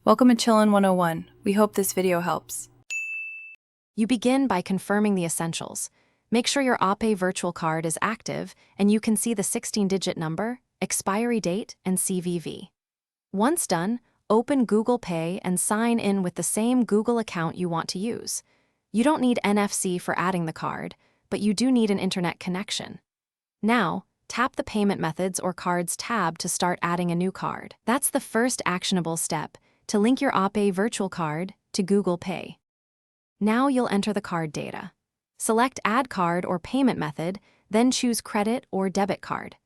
Welcome to Chillin' 101. We hope this video helps. You begin by confirming the essentials. Make sure your Opay virtual card is active and you can see the 16-digit number, expiry date, and CVV. Once done, open Google Pay and sign in with the same Google account you want to use. You don't need NFC for adding the card, but you do need an internet connection. Now, tap the Payment Methods or Cards tab to start adding a new card. That's the first actionable step, to link your Opay virtual card to Google Pay. Now you'll enter the card data. Select Add Card or Payment Method, then choose Credit or Debit Card.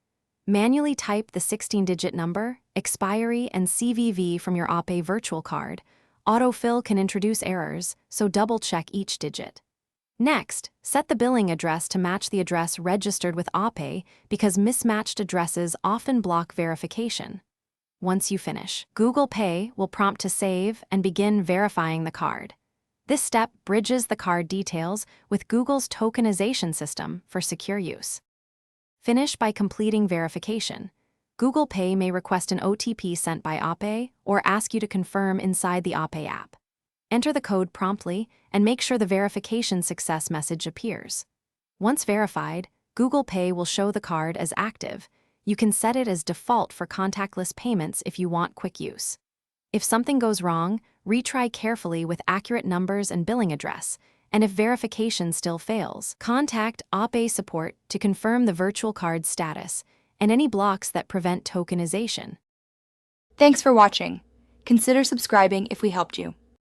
Manually type the 16-digit number, expiry, and CVV from your Opay virtual card. Autofill can introduce errors, so double-check each digit. Next, set the billing address to match the address registered with Opay because mismatched addresses often block verification. Once you finish, Google Pay will prompt to save and begin verifying the card. This step bridges the card details with Google's tokenization system for secure use. Finish by completing verification. Google Pay may request an OTP sent by Opay or ask you to confirm inside the Opay app. Enter the code promptly and make sure the verification success message appears. Once verified, Google Pay will show the card as active. You can set it as default for contactless payments if you want quick use. If something goes wrong, retry carefully with accurate numbers and billing address, and if verification still fails, contact Opay support to confirm the virtual card status and any blocks that prevent tokenization. Thanks for watching. Consider subscribing if we helped you.